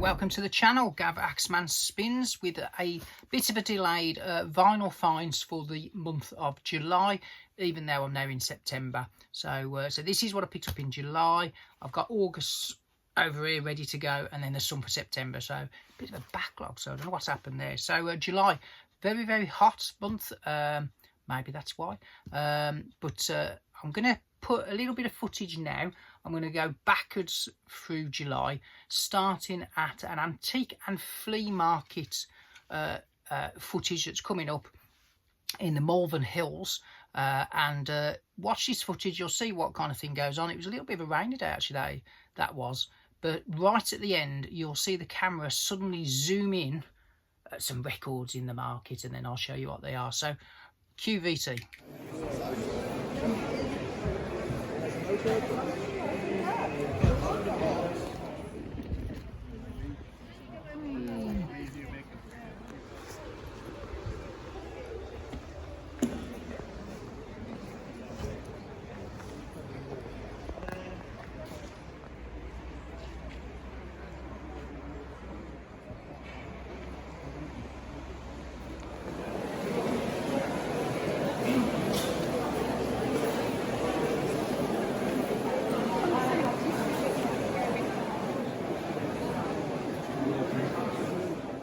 welcome to the channel. Gav Axeman Spins with a bit of a delayed vinyl finds for the month of July, even though I'm now in September. So this is what I picked up in July. I've got August over here ready to go, and then there's some for September, so a bit of a backlog, so I don't know what's happened there. So July, very, very hot month, maybe that's why. I'm going to put a little bit of footage now. I'm going to go backwards through July, starting at an antique and flea market footage that's coming up in the Malvern Hills. Watch this footage, you'll see what kind of thing goes on. It was a little bit of a rainy day, actually, that was. But right at the end, you'll see the camera suddenly zoom in at some records in the market, and then I'll show you what they are. So, QVT.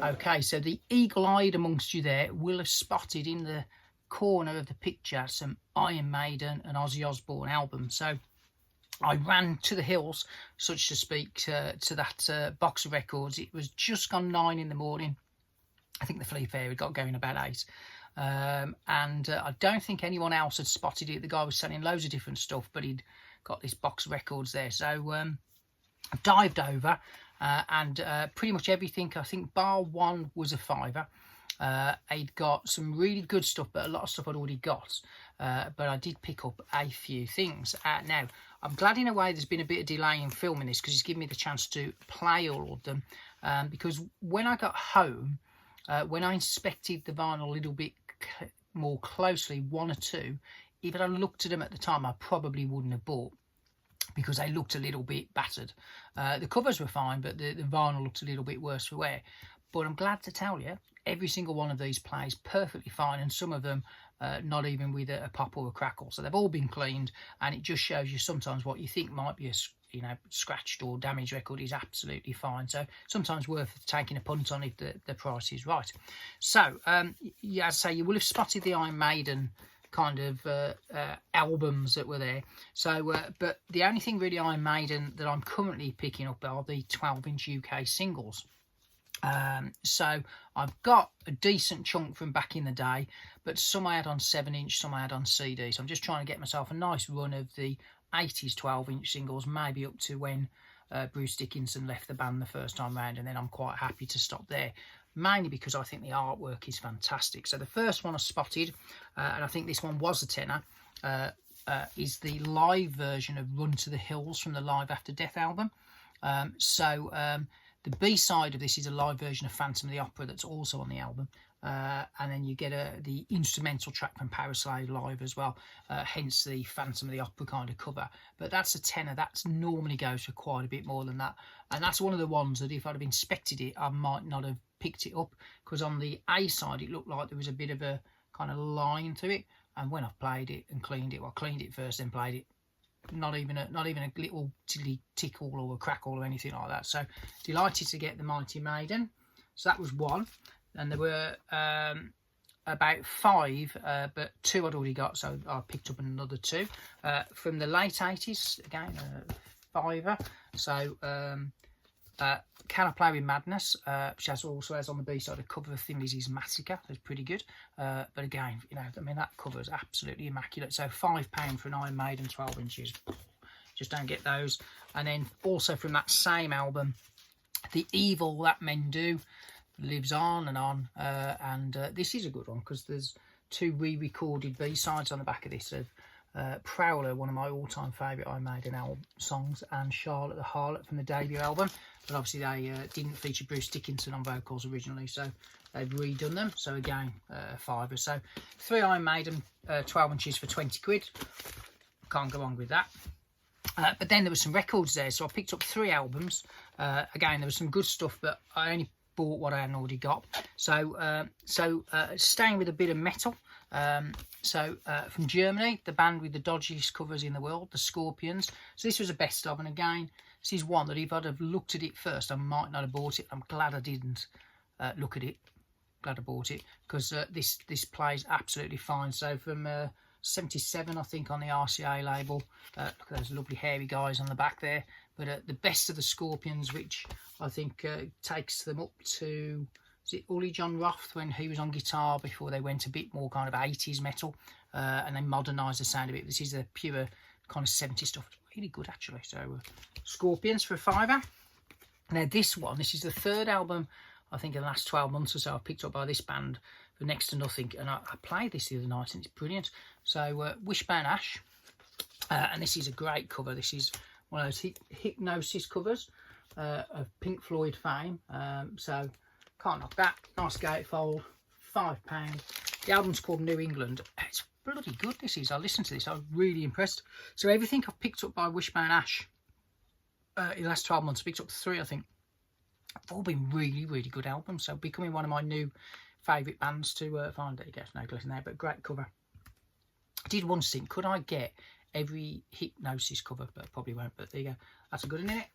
Okay, so the eagle-eyed amongst you there will have spotted in the corner of the picture some Iron Maiden and Ozzy Osbourne albums. So I ran to the hills, such to speak, to that box of records. It was just gone 9 in the morning. I think the flea fair had got going about 8. I don't think anyone else had spotted it. The guy was selling loads of different stuff, but he'd got this box of records there. So I dived over. Pretty much everything, I think bar one was a £5. I'd got some really good stuff, but a lot of stuff I'd already got. But I did pick up a few things. Now, I'm glad in a way there's been a bit of delay in filming this, because it's given me the chance to play all of them. Because when I got home, when I inspected the vinyl a little bit more closely, 1 or 2, if I looked at them at the time, I probably wouldn't have bought, because they looked a little bit battered. The covers were fine, but the vinyl looked a little bit worse for wear. But I'm glad to tell you, every single one of these plays perfectly fine, and some of them not even with a pop or a crackle. So they've all been cleaned, and it just shows you sometimes what you think might be a scratched or damaged record is absolutely fine. So sometimes worth taking a punt on if the price is right. So yeah, as I say, you will have spotted the Iron Maiden kind of albums that were there. So but the only thing really Iron Maiden that I'm currently picking up are the 12-inch UK singles. So I've got a decent chunk from back in the day, but some I had on 7-inch, some I had on CD. So I'm just trying to get myself a nice run of the 80s 12-inch singles, maybe up to when Bruce Dickinson left the band the first time round, and then I'm quite happy to stop there, mainly because I think the artwork is fantastic. So the first one I spotted, and I think this one was a tenner, is the live version of Run to the Hills from the Live After Death album. The B-side of this is a live version of Phantom of the Opera that's also on the album. And then you get the instrumental track from Paraslave live as well, hence the Phantom of the Opera kind of cover. But that's a tenner. That normally goes for quite a bit more than that. And that's one of the ones that if I'd have inspected it, I might not have picked it up, because on the A side it looked like there was a bit of a kind of line to it. And when I've played it and cleaned it, well, I cleaned it first, then played it, not even a little tickle or a crackle or anything like that. So delighted to get the Mighty Maiden. So that was one. And there were about 5, but 2 I'd already got, so I picked up another 2 from the late 80s. Again, £5. So Can I Play With Madness, which also has on the B-side a cover of Thin Lizzy's Massacre. That's pretty good. But again, you know, I mean, that cover is absolutely immaculate. So £5 for an Iron Maiden 12 inches. Just don't get those. And then also from that same album, The Evil That Men Do lives on and on. This is a good one, because there's 2 re-recorded B-sides on the back of this of Prowler, one of my all-time favourite Iron Maiden songs, and Charlotte the Harlot from the debut album. But obviously they didn't feature Bruce Dickinson on vocals originally, so they've redone them. So again, £5. So 3 Iron Maiden 12 inches for 20 quid. Can't go wrong with that. But then there were some records there, so I picked up 3 albums. Again, there was some good stuff, but I only bought what I hadn't already got. So staying with a bit of metal. From Germany, the band with the dodgiest covers in the world, the Scorpions. So this was a best of, and again, this is one that if I'd have looked at it first, I might not have bought it. I'm glad I didn't look at it. Glad I bought it, because this plays absolutely fine. So from 77, I think, on the RCA label. Look at those lovely hairy guys on the back there. But the best of the Scorpions, which I think takes them up to, is it Uli John Roth, when he was on guitar before they went a bit more kind of 80s metal, and they modernised the sound a bit. This is the pure kind of 70s stuff. It's really good, actually. So Scorpions for a £5. Now this is the 3rd album, I think, in the last 12 months or so I've picked up by this band for next to nothing, and I played this the other night and it's brilliant. So Wishbone Ash, and this is a great cover. This is one of those Hypnosis covers of Pink Floyd fame, so can't knock that. Nice gatefold, £5. The album's called New England. It's bloody good, this is. I listened to this, I was really impressed. So everything I've picked up by Wishbone Ash in the last 12 months, I picked up 3, I think. They've all been really, really good albums, so becoming one of my new favourite bands to find. There you go, no glitter there, but great cover. I did once think, could I get every Hypnosis cover? But I probably won't, but there you go. That's a good one, isn't it?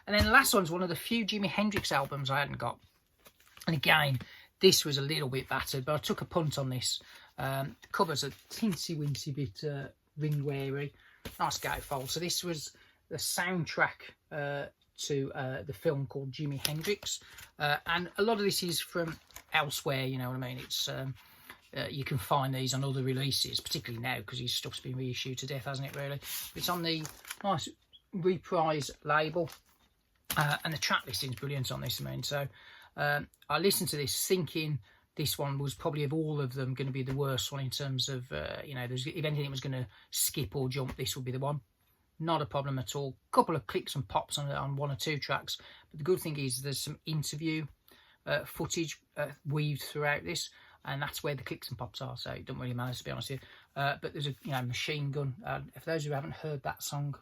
And then the last one's one of the few Jimi Hendrix albums I hadn't got. And again, this was a little bit battered, but I took a punt on this. The cover's a teensy-weensy bit ring-weary. Nice gatefold. So this was the soundtrack to the film called Jimi Hendrix. And a lot of this is from elsewhere, you know what I mean? It's you can find these on other releases, particularly now, because his stuff's been reissued to death, hasn't it, really? It's on the nice Reprise label. And the track listing's brilliant on this, I mean. So I listened to this thinking this one was probably, of all of them, going to be the worst one in terms of, you know, if anything was going to skip or jump, this would be the one. Not a problem at all. Couple of clicks and pops on 1 or 2 tracks. But the good thing is there's some interview footage weaved throughout this, and that's where the clicks and pops are. So it doesn't really matter, to be honest with you. But there's a Machine Gun. For those who haven't heard that song,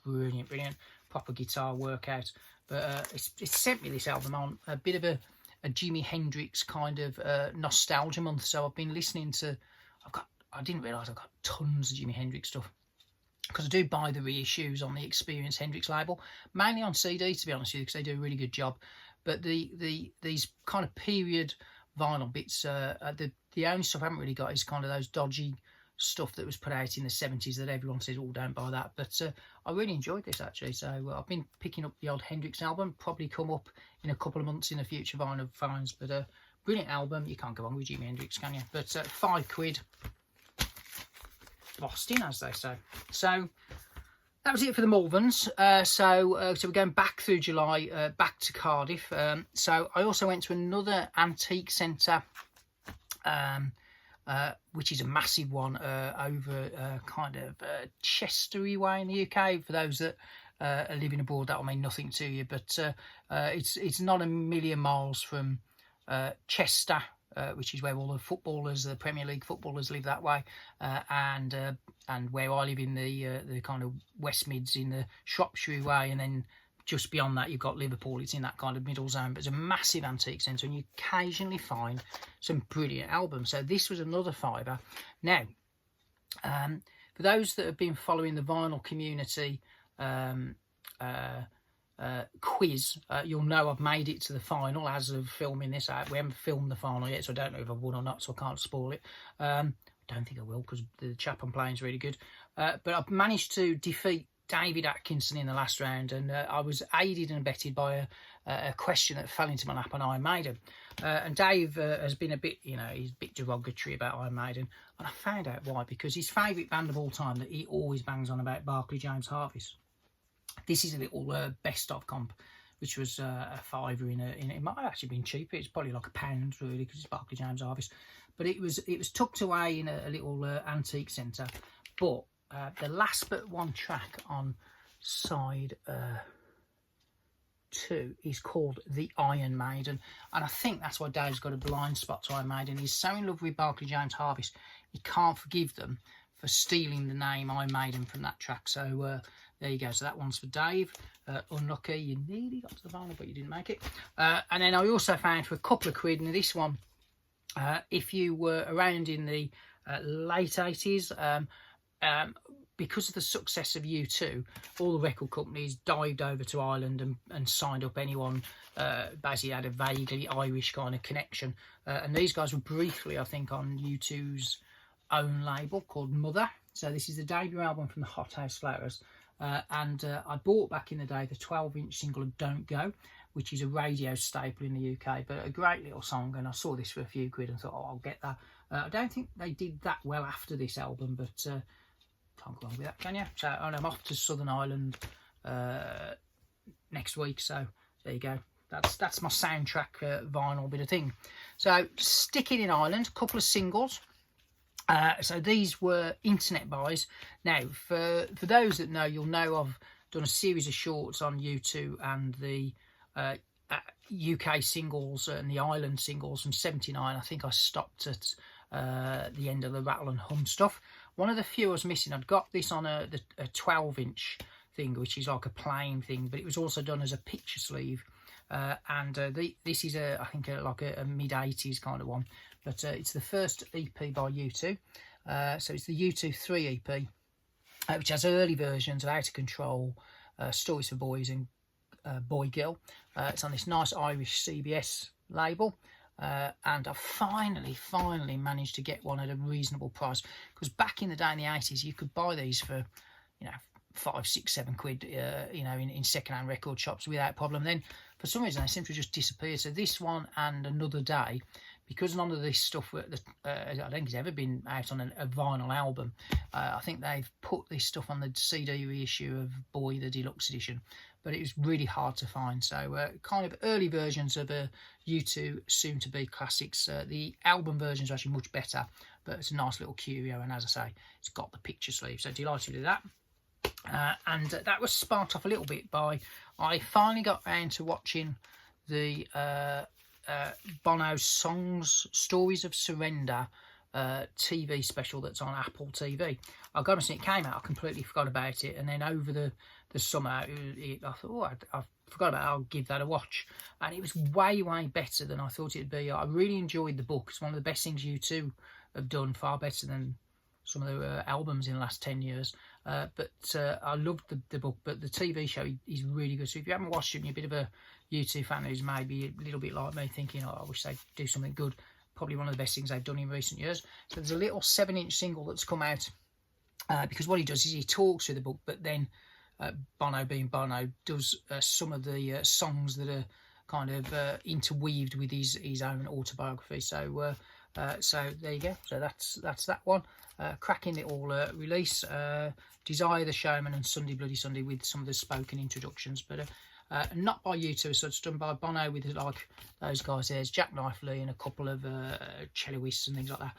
brilliant, proper guitar workout. But it's sent me this album on a bit of a Jimi Hendrix kind of nostalgia month. So I've been listening to. I didn't realise I've got tons of Jimi Hendrix stuff, because I do buy the reissues on the Experience Hendrix label, mainly on CD, to be honest with you, because they do a really good job. But these kind of period vinyl bits, the only stuff I haven't really got is kind of those dodgy stuff that was put out in the 70s that everyone says, oh, don't buy that. But I really enjoyed this, actually. So I've been picking up the old Hendrix album, probably come up in a couple of months in the future vinyl finds. But brilliant album. You can't go wrong with Jimi Hendrix, can you? But £5. Boston, as they say. So that was it for the Malverns. So we're going back through July, back to Cardiff. So I also went to another antique centre, which is a massive one over kind of Chestery way in the UK. For those that are living abroad, that will mean nothing to you, but it's not a million miles from Chester, which is where all the footballers, the Premier League footballers, live that way, and where I live in the kind of West Mids in the Shropshire way, and then just beyond that you've got Liverpool. It's in that kind of middle zone, but it's a massive antique centre, and you occasionally find some brilliant albums. So this was another £5. Now, for those that have been following the vinyl community quiz, you'll know I've made it to the final as of filming this out. We haven't filmed the final yet, so I don't know if I've won or not, so I can't spoil it. I don't think I will, because the chap I'm playing is really good. But I've managed to defeat David Atkinson in the last round, and I was aided and abetted by a question that fell into my lap on Iron Maiden. And Dave has been a bit, he's a bit derogatory about Iron Maiden, and I found out why, because his favourite band of all time that he always bangs on about, Barclay James Harvest. This is a little best of comp, which was a £5 in it might have actually been cheaper. It's probably like £1 really, because it's Barclay James Harvest. But it was tucked away in a little antique centre. But the last but one track on side 2 is called The Iron Maiden, and I think that's why Dave's got a blind spot to Iron Maiden. He's so in love with Barclay James Harvest, he can't forgive them for stealing the name I Maiden from that track. So there you go. So that one's for Dave. Unlucky, you nearly got to the vinyl, but you didn't make it. And then I also found for a couple of quid, and this one, if you were around in the late 80s, because of the success of U2, all the record companies dived over to Ireland and signed up anyone basically had a vaguely Irish kind of connection. And these guys were briefly, I think, on U2's own label called Mother. So this is the debut album from the Hothouse Flowers. And I bought back in the day the 12-inch single of Don't Go, which is a radio staple in the UK, but a great little song. And I saw this for a few quid and thought, oh, I'll get that. I don't think they did that well after this album, but can't go wrong with that, can you? So I'm off to Southern Ireland next week, so there you go. That's my soundtrack vinyl bit of thing. So sticking in Ireland, a couple of singles. So these were internet buys. Now, for those that know, you'll know I've done a series of shorts on U2 and the UK singles and the Ireland singles from '79. I think I stopped at the end of the Rattle and Hum stuff. One of the few I was missing, I'd got this on a 12-inch thing, which is like a plain thing, but it was also done as a picture sleeve. This is I think like a mid-80s kind of one, but it's the first EP by U2. So it's the U2 3 EP, which has early versions of Out of Control, Stories for Boys and Boy Girl. It's on this nice Irish CBS label. And I finally managed to get one at a reasonable price, because back in the day in the 80s you could buy these for, you know, 5, 6, 7 quid, you know, in second-hand record shops without problem. Then for some reason they seem to just disappear. So this one and Another Day, because none of this stuff I don't think has ever been out on a vinyl album, I think they've put this stuff on the CD reissue of Boy, the deluxe edition, but it was really hard to find. So kind of early versions of U2 soon-to-be classics. The album versions are actually much better, but it's a nice little curio, and as I say, it's got the picture sleeve, so delighted with that. And that was sparked off a little bit by, I finally got round to watching the Bono's Stories of Surrender TV special that's on Apple TV. I got to say, it came out, I completely forgot about it, and then over the summer I thought, oh, I forgot about it, I'll give that a watch, and it was way better than I thought it'd be. I really enjoyed the book. It's one of the best things U2 have done, far better than some of the albums in the last 10 years. But I loved the book, but the TV show is really good. So if you haven't watched it and you're a bit of a U2 fan who's maybe a little bit like me, thinking, oh, I wish they'd do something good, probably one of the best things they've done in recent years. So there's a little 7-inch single that's come out, because what he does is he talks through the book, but then Bono, being Bono, does some of the songs that are kind of interweaved with his own autobiography. So there you go. So that's that one. Cracking little release. Desire the Showman and Sunday Bloody Sunday with some of the spoken introductions, but not by U2 so it's done by Bono with like those guys. There's Jack Knifley and a couple of celloists and things like that.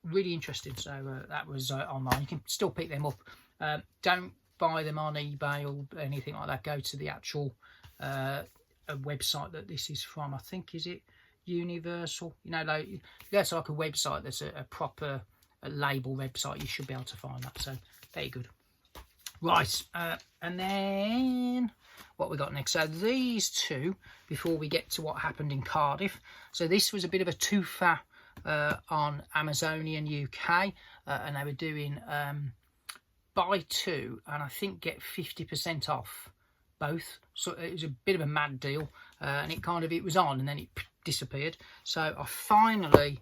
Really interesting. So that was online. You can still pick them up. Don't buy them on eBay or anything like that. Go to the actual a website that this is from. I think, is it Universal? You know, like, that's like a website that's a proper label website. You should be able to find that. So very good. Right, and then what we got next? So these two, before we get to what happened in Cardiff. So this was a bit of a twofer on Amazonian UK, and they were doing buy two and I think get 50% off both. So it was a bit of a mad deal, and it was on and then it disappeared. So I finally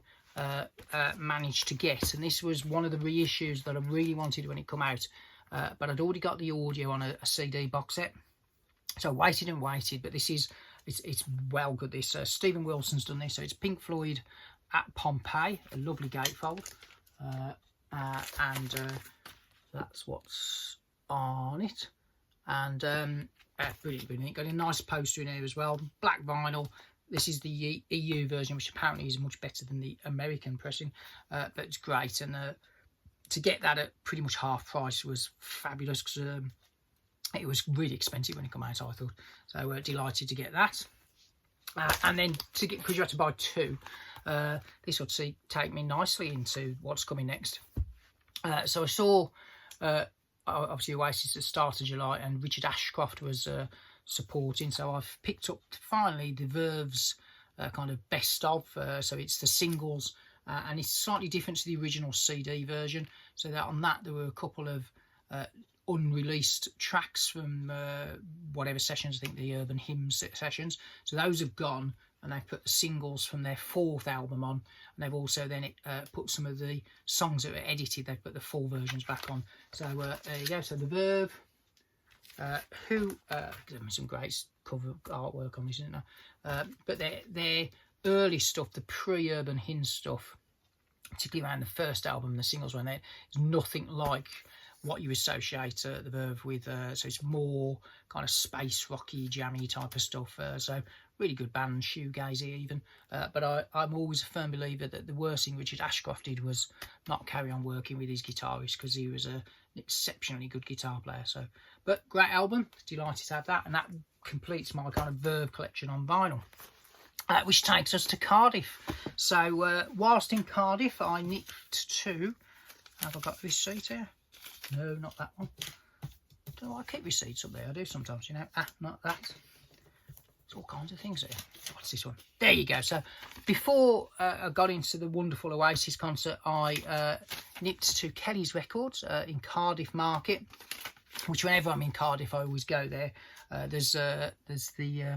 managed to get, and this was one of the reissues that I really wanted when it come out, but I'd already got the audio on a CD box set, so I waited and waited. But this is it's well good. This Stephen Wilson's done this, so it's Pink Floyd at Pompeii, a lovely gatefold, and that's what's on it. And brilliant. Got a nice poster in here as well, black vinyl. This is the EU version, which apparently is much better than the American pressing, but it's great. And to get that at pretty much half price was fabulous, because it was really expensive when it came out, I thought. So delighted to get that. And then because you had to buy two, this would take me nicely into what's coming next. So I saw obviously Oasis at the start of July, and Richard Ashcroft was supporting, so I've picked up finally the Verve's kind of best of, so it's the singles, and it's slightly different to the original CD version. So that on that there were a couple of unreleased tracks from whatever sessions, I think the Urban Hymns sessions, so those have gone, and they've put the singles from their 4th album on, and they've also then put some of the songs that were edited, they've put the full versions back on. So there you go. So the Verve, who some great cover artwork on this, isn't there? But their early stuff, the pre-Urban Hymns stuff, particularly around the first album, the singles when there is nothing like what you associate the Verve with. So it's more kind of space rocky, jammy type of stuff. So really good band, shoegazy even. But I'm always a firm believer that the worst thing Richard Ashcroft did was not carry on working with his guitarist, because he was an exceptionally good guitar player. So, but great album, delighted to have that, and that completes my kind of Verve collection on vinyl. Which takes us to Cardiff. So whilst in Cardiff, I nicked two. Have I got this receipt here? No, not that one. Do I keep receipts up there? I do sometimes, you know. Not that. There's all kinds of things here. What's this one? There you go. So before I got into the wonderful Oasis concert, I nipped to Kelly's Records in Cardiff Market, which whenever I'm in Cardiff, I always go there. There's the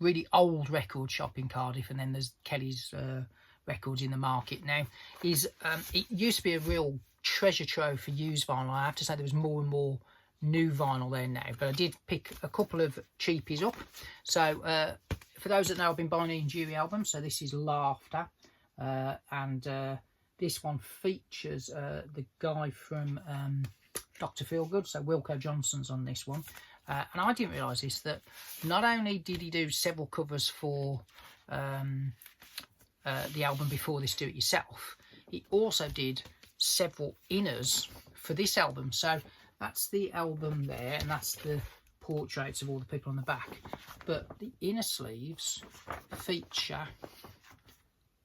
really old record shop in Cardiff, and then there's Kelly's Records in the market. Now, it used to be a real treasure trove for used vinyl. I have to say there was more and more new vinyl there now, but I did pick a couple of cheapies up. So for those that know, I've been buying Ian Dury albums. So this is Laughter, and this one features the guy from Dr. Feelgood, so Wilco Johnson's on this one. And I didn't realise this, that not only did he do several covers for the album before this Do It Yourself, he also did several inners for this album. So that's the album there, and that's the portraits of all the people on the back. But the inner sleeves feature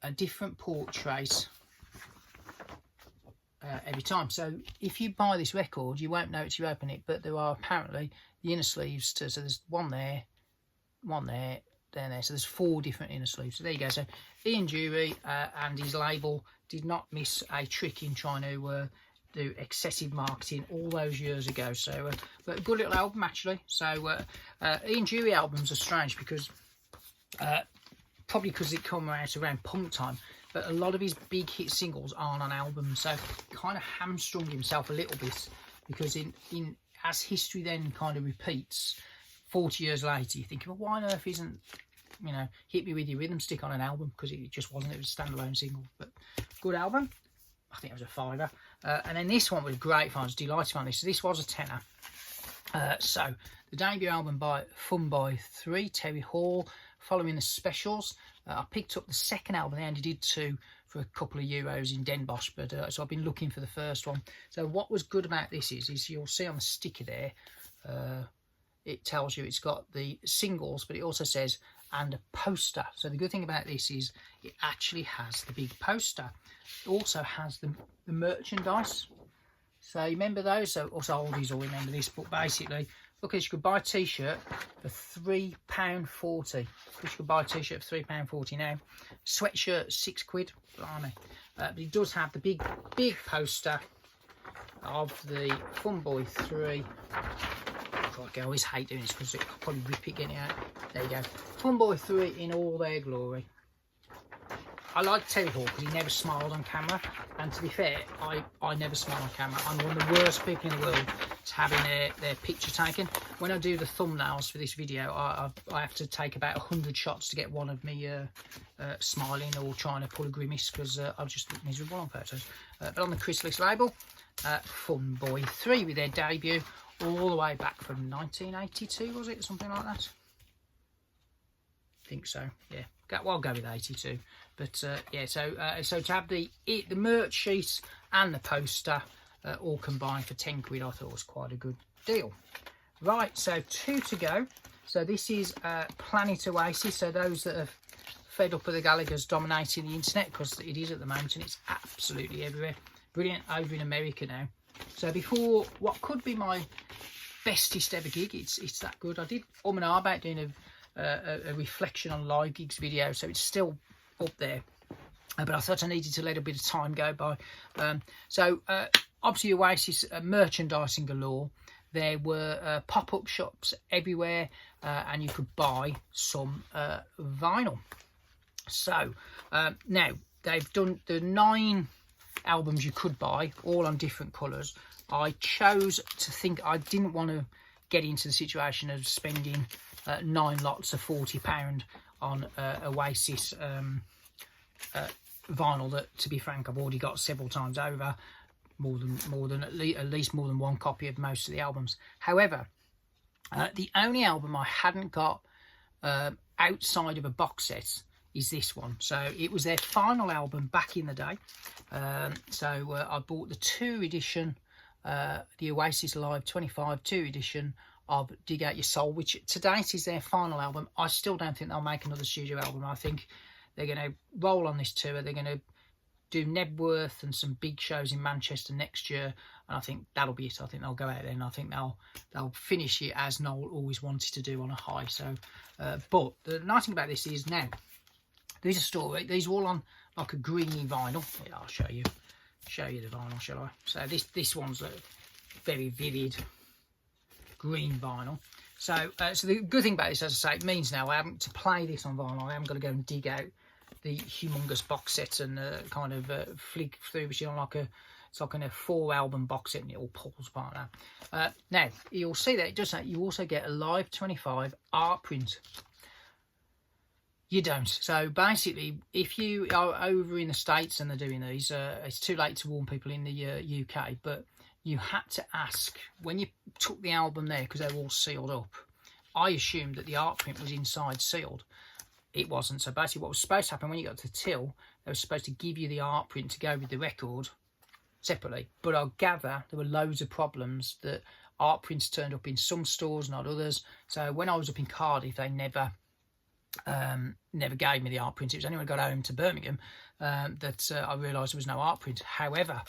a different portrait every time. So if you buy this record, you won't know it till you open it, but there are apparently the inner sleeves so there's one there, there. So there's 4 different inner sleeves. So there you go. So Ian Dury and his label did not miss a trick in trying to do excessive marketing all those years ago. So but a good little album actually. So Ian Dury albums are strange because probably because it come out around punk time, but a lot of his big hit singles aren't on albums, so he kind of hamstrung himself a little bit, because in as history then kind of repeats 40 years later, you think, well, why on earth isn't, you know, Hit Me With Your Rhythm stick on an album? Because it just wasn't, it was a standalone single. But good album. I think it was a £5. And then this one was great fun. I was delighted on this. So this was a tenner. So the debut album by Fun Boy 3, Terry Hall, following the specials. I picked up the second album. They only did 2 for a couple of euros in Den Bosch, but so I've been looking for the first one. So what was good about this is you'll see on the sticker there, it tells you it's got the singles, but it also says and a poster. So the good thing about this is it actually has the big poster. It also has the merchandise. So you remember those? So also oldies will remember this, but basically, look, you could buy a t-shirt for £3.40. You could buy a t-shirt for £3.40 now. Sweatshirt, £6. Blimey. But it does have the big poster of the Fun Boy 3. I always hate doing this because I'll probably rip it getting out. There you go. Fun Boy 3 in all their glory. I like Terry Hall because he never smiled on camera, and to be fair, I never smile on camera. I'm one of the worst people in the world to having their picture taken. When I do the thumbnails for this video, I have to take about 100 shots to get one of me smiling or trying to pull a grimace, because I just look miserable on photos. But on the Chrysalis label, Fun Boy 3 with their debut all the way back from 1982, was it? Something like that. I think so, yeah. Well, I'll go with 82. But yeah, so to have the merch sheet and the poster all combined for £10, I thought was quite a good deal. Right, so 2 to go. So this is Planet Oasis. So those that have fed up with the Gallaghers dominating the internet, because it is at the moment and it's absolutely everywhere. brilliant over in America now. So before what could be my bestest ever gig, it's that good. I did and ah about doing a reflection on live gigs video, so it's still up there. But I thought I needed to let a bit of time go by. Obviously Oasis merchandising galore. There were pop-up shops everywhere, and you could buy some vinyl. So now they've done the 9 albums you could buy, all on different colours. I chose to think I didn't want to get into the situation of spending 9 lots of £40 on Oasis vinyl that, to be frank, I've already got several times over, at least more than one copy of most of the albums. However, the only album I hadn't got outside of a box set is this one. So it was their final album back in the day. I bought the 2 edition, the Oasis Live 25 2 edition of Dig Out Your Soul, which to date is their final album. I still don't think they'll make another studio album. I think they're going to roll on this tour. They're going to do Nebworth and some big shows in Manchester next year, and I think that'll be it. I think they'll go out there, and I think they'll finish it as Noel always wanted to do, on a high. So, but the nice thing about this is now there's a story. These are all on like a greeny vinyl. Yeah, I'll show you the vinyl, shall I? So this one's a very vivid green vinyl. So the good thing about this, as I say, it means now I haven't to play this on vinyl. I haven't got to go and dig out the humongous box set and kind of flick through, which is on like it's like a 4 album box set, and it all pulls apart now. Now you'll see that it does that. You also get a live 25 art print. You don't. So basically, if you are over in the States and they're doing these, it's too late to warn people in the UK, but you had to ask when you took the album there, because they're all sealed up. I assumed that the art print was inside sealed. It wasn't. So basically what was supposed to happen when you got to the till, they were supposed to give you the art print to go with the record separately. But I gather there were loads of problems that art prints turned up in some stores, not others. So when I was up in Cardiff, they never gave me the art print. It was only when I got home to Birmingham that I realised there was no art print. However,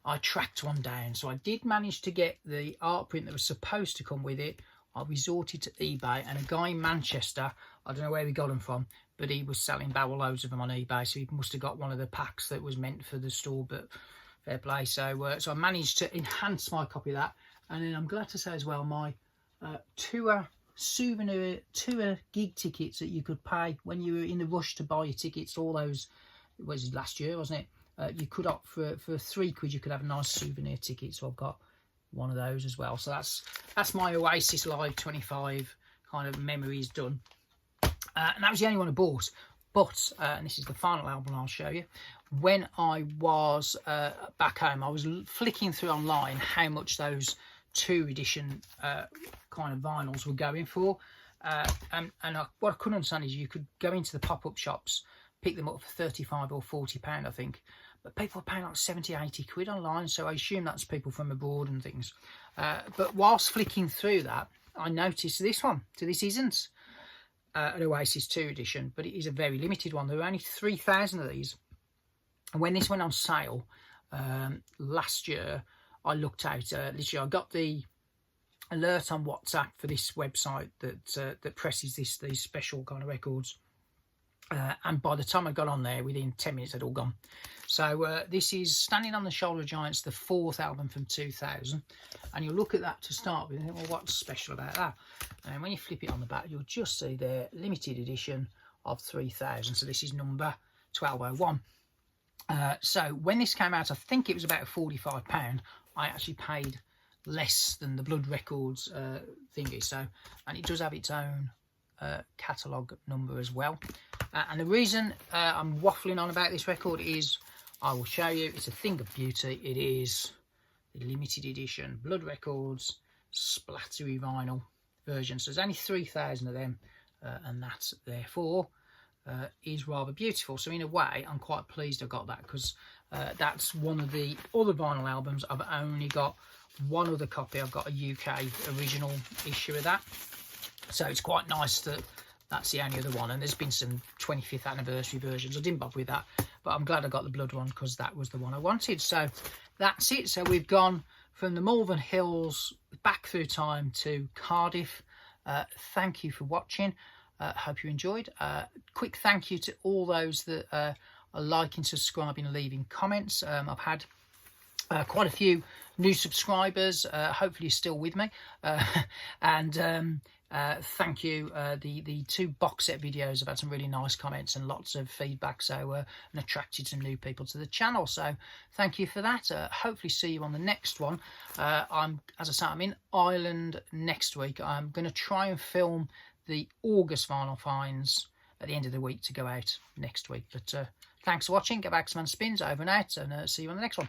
I tracked one down. So I did manage to get the art print that was supposed to come with it. I resorted to eBay, and a guy in Manchester, I don't know where he got them from, but he was selling barrel loads of them on eBay, so he must have got one of the packs that was meant for the store, but fair play. So I managed to enhance my copy of that, and then I'm glad to say as well, my tour gig tickets that you could pay when you were in the rush to buy your tickets, all those, it was last year, wasn't it? You could opt for £3, you could have a nice souvenir ticket, so I've got one of those as well. So that's my Oasis Live 25 kind of memories done, and that was the only one I bought. But and this is the final album I'll show you. When I was back home, I was flicking through online how much those 2 edition kind of vinyls were going for, what I couldn't understand is you could go into the pop-up shops, pick them up for £35 or £40, I think. But people are paying like 70, 80 quid online, so I assume that's people from abroad and things. But whilst flicking through that, I noticed this one. So this isn't an Oasis 2 edition, but it is a very limited one. There were only 3,000 of these. And when this went on sale last year, I looked out. Literally, I got the alert on WhatsApp for this website that presses these special kind of records. And by the time I got on there, within 10 minutes, they'd all gone. So this is Standing on the Shoulder of Giants, the 4th album from 2000. And you'll look at that to start with and think, well, what's special about that? And when you flip it on the back, you'll just see their limited edition of 3000. So this is number 1201. So when this came out, I think it was about £45. I actually paid less than the Blood Records thingy. So, and it does have its own catalogue number as well. And the reason I'm waffling on about this record is, I will show you, it's a thing of beauty. It is the limited edition Blood Records splattery vinyl version. So there's only 3,000 of them, and that therefore is rather beautiful. So in a way, I'm quite pleased I got that, because that's one of the other vinyl albums. I've only got one other copy. I've got a UK original issue of that. So it's quite nice that that's the only other one. And there's been some 25th anniversary versions. I didn't bother with that. but I'm glad I got the blood one because that was the one I wanted. So that's it. So we've gone from the Malvern Hills back through time to Cardiff. Thank you for watching. Hope you enjoyed. Quick thank you to all those that are liking, subscribing and leaving comments. I've had quite a few new subscribers. Hopefully you're still with me. And thank you. The 2 box set videos have had some really nice comments and lots of feedback, so and attracted some new people to the channel, so thank you for that. Hopefully see you on the next one. As I say, I'm in Ireland next week. I'm going to try and film the August vinyl finds at the end of the week to go out next week. But thanks for watching. Get back to Man Spins, over and out, and see you on the next one.